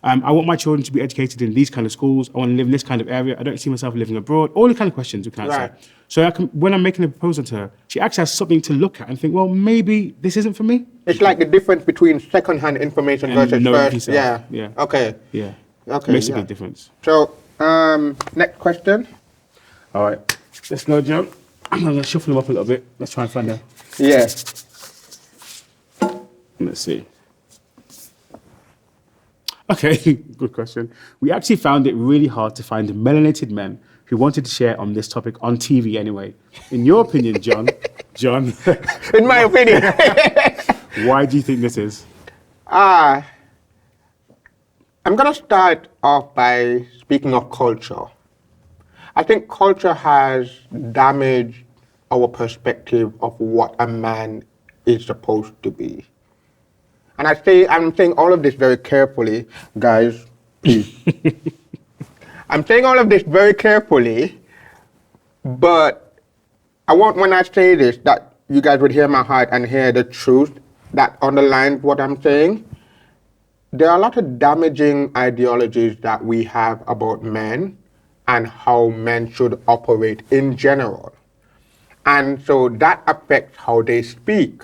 I want my children to be educated in these kind of schools. I want to live in this kind of area. I don't see myself living abroad. All the kind of questions we can answer. So when I'm making a proposal to her, she actually has something to look at and think, well, maybe this isn't for me. It's like the difference between second-hand information And versus first. Yeah. Okay. Yeah. Okay. Makes a big difference. So, next question. All right. Let's go, Joe. I'm going to shuffle them up a little bit. Let's try and find out. Yeah. Let's see. Okay, good question. We actually found it really hard to find melanated men who wanted to share on this topic on TV anyway. In your opinion, John, In my opinion. why do you think this is? I'm going to start off by speaking of culture. I think culture has damaged our perspective of what a man is supposed to be. And I'm saying all of this very carefully, guys, please. I'm saying all of this very carefully, but I want when I say this that you guys would hear my heart and hear the truth that underlines what I'm saying. There are a lot of damaging ideologies that we have about men and how men should operate in general. And so that affects how they speak.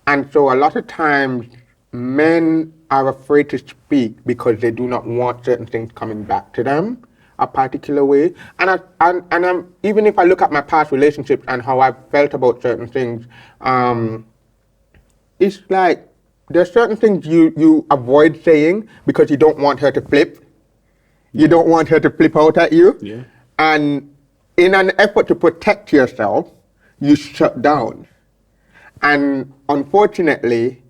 And so a lot of times men are afraid to speak because they do not want certain things coming back to them a particular way. And even if I look at my past relationships and how I felt about certain things, it's like there's certain things you avoid saying because you don't want her to flip. You don't want her to flip out at you. Yeah. And in an effort to protect yourself, you shut down. And unfortunately,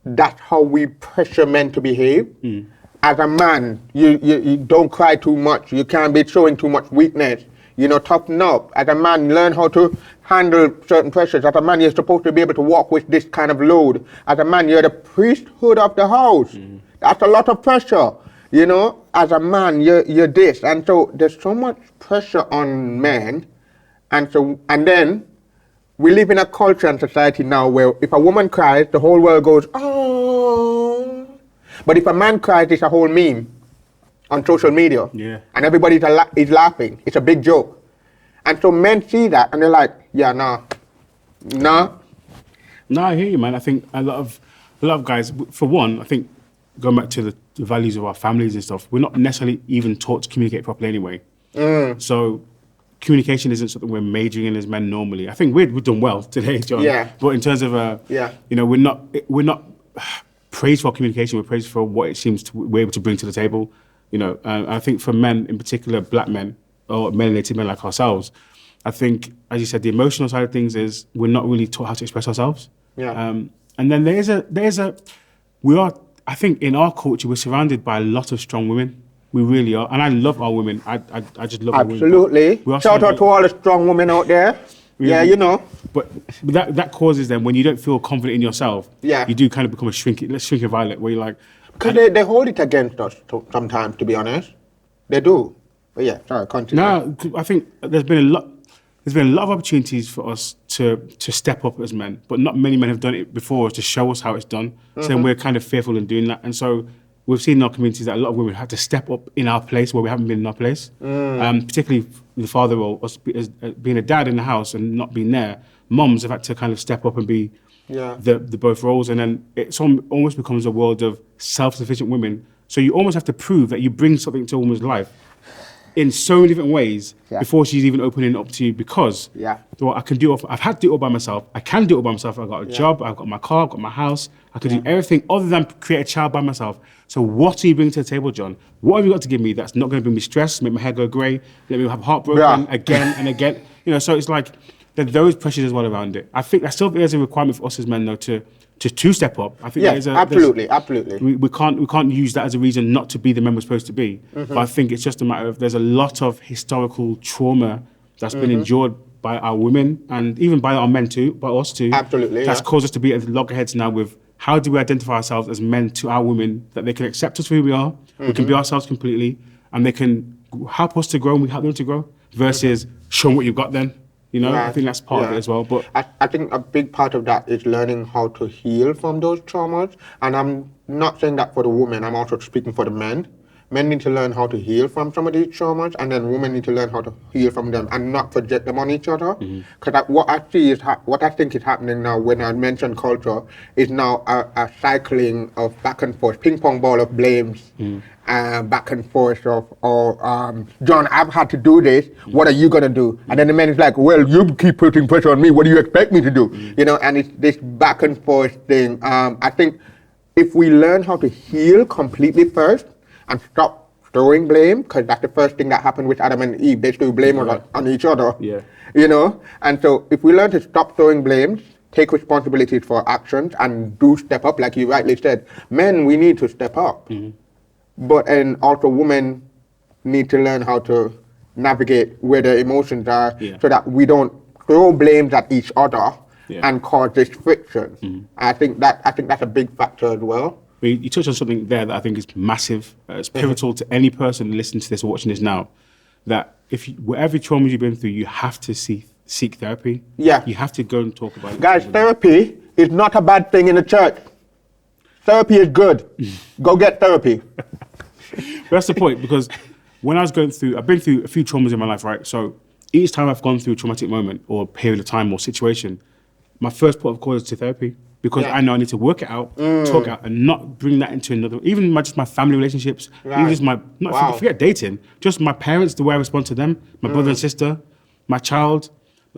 that's how we pressure men to behave. As a man, you don't cry too much. You can't be showing too much weakness. Toughen up. As a man, learn how to handle certain pressures. As a man, you're supposed to be able to walk with this kind of load. As a man, you're the priesthood of the house. That's a lot of pressure. As a man, you're this. And so there's so much pressure on men. And then we live in a culture and society now where if a woman cries, the whole world goes, oh. But if a man cries, it's a whole meme on social media. Yeah. And everybody is laughing. It's a big joke. And so men see that and they're like, yeah, nah. No, I hear you, man. I think a lot of guys, for one, I think going back to the values of our families and stuff, we're not necessarily even taught to communicate properly anyway. So communication isn't something we're majoring in as men normally. I think we've done well today, John. Yeah. But in terms of, we're not praised for communication. We're praised for what it seems we're able to bring to the table. I think for men, in particular, black men or melanated men like ourselves, I think, as you said, the emotional side of things is we're not really taught how to express ourselves. Yeah. And then I think in our culture, we're surrounded by a lot of strong women. We really are. And I love our women. I just love our women. Absolutely. Shout out to all the strong women out there. Really? Yeah, But that causes them, when you don't feel confident in yourself, you do kind of become a shrinking violet, where you're like... Because they hold it against us sometimes, to be honest. They do. But yeah, sorry, continue. No, I think there's been a lot of opportunities for us to step up as men, but not many men have done it before to show us how it's done. So we're kind of fearful in doing that. And so we've seen in our communities that a lot of women had to step up in our place where we haven't been in our place. Particularly the father role, us being a dad in the house and not being there. Moms have had to kind of step up and be the both roles. And then it almost becomes a world of self-sufficient women. So you almost have to prove that you bring something to a woman's life in so many different ways before she's even opening up to you, because well, I've had to do it all by myself. I can do it all by myself. I've got a job, I've got my car, I've got my house. I can do everything other than create a child by myself. So what are you bringing to the table, John? What have you got to give me that's not going to bring me stress, make my hair go grey, let me have heartbroken again and again? So it's like those pressures as well around it. I still think there's a requirement for us as men, though, to step up. I think absolutely. We can't use that as a reason not to be the men we're supposed to be. But I think it's just a matter of there's a lot of historical trauma that's been endured by our women and even by our men too, by us too. Absolutely, That's yeah. caused us to be at loggerheads now with how do we identify ourselves as men to our women, that they can accept us for who we are, we can be ourselves completely, and they can help us to grow and we help them to grow, versus show them what you've got then. You know, I think that's part of it as well. But I think a big part of that is learning how to heal from those traumas. And I'm not saying that for the women, I'm also speaking for the men. Men need to learn how to heal from some of these traumas, and then women need to learn how to heal from them and not project them on each other. Because what I see is, what I think is happening now when I mention culture is now a cycling of back and forth, ping pong ball of blames, back and forth of, John, I've had to do this, what are you going to do? And then the man is like, well, you keep putting pressure on me, what do you expect me to do? You know, and it's this back and forth thing. I think if we learn how to heal completely first, and stop throwing blame, because that's the first thing that happened with Adam and Eve. They threw blame on each other. Yeah. You know? And so if we learn to stop throwing blames, take responsibilities for actions, and do step up, like you rightly said, men, we need to step up. But and also women need to learn how to navigate where their emotions are, so that we don't throw blames at each other and cause this friction. I think that's a big factor as well. You touched on something there that I think is massive. It's pivotal to any person listening to this or watching this now. That whatever trauma you've been through, you have to seek therapy. Yeah. You have to go and talk about it. Guys, therapy is not a bad thing in the church. Therapy is good. Go get therapy. That's the point, because when I was I've been through a few traumas in my life, right? So each time I've gone through a traumatic moment or period of time or situation, my first port of call is to therapy. Because I know I need to work it out, talk out, and not bring that into another. Even just my family relationships, even just forget dating. Just my parents, the way I respond to them, my brother and sister, my child.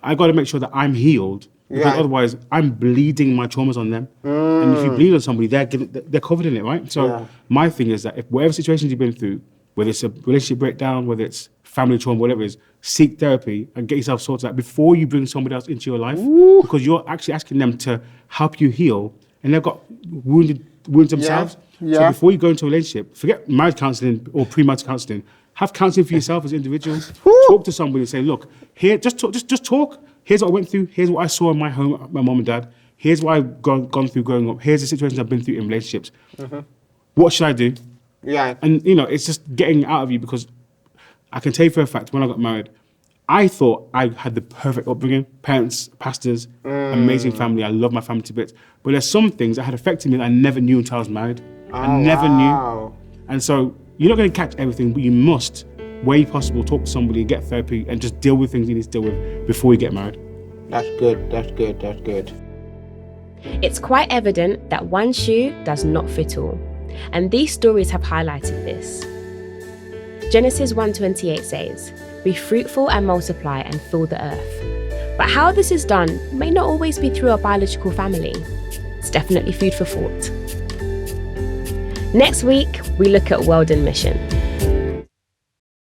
I got to make sure that I'm healed, because otherwise I'm bleeding my traumas on them. And if you bleed on somebody, they're covered in it, right? So my thing is that if whatever situations you've been through, whether it's a relationship breakdown, whether it's family trauma, whatever it is, seek therapy and get yourself sorted out before you bring somebody else into your life, because you're actually asking them to help you heal, and they've got wounds themselves. So before you go into a relationship, forget marriage counselling or pre-marriage counselling. Have counselling for yourself as individuals. Talk to somebody and say, look, here, just talk. Here's what I went through. Here's what I saw in my home, my mom and dad. Here's what I've gone through growing up. Here's the situations I've been through in relationships. What should I do? Yeah. And, it's just getting out of you, because I can tell you for a fact, when I got married, I thought I had the perfect upbringing, parents, pastors, amazing family. I love my family to bits. But there's some things that had affected me that I never knew until I was married. I never knew. And so you're not going to catch everything, but you must, where possible, talk to somebody, get therapy, and just deal with things you need to deal with before you get married. That's good. That's good. That's good. It's quite evident that one shoe does not fit all. And these stories have highlighted this. Genesis 1:28 says, "Be fruitful and multiply and fill the earth." But how this is done may not always be through our biological family. It's definitely food for thought. Next week, we look at World in Mission.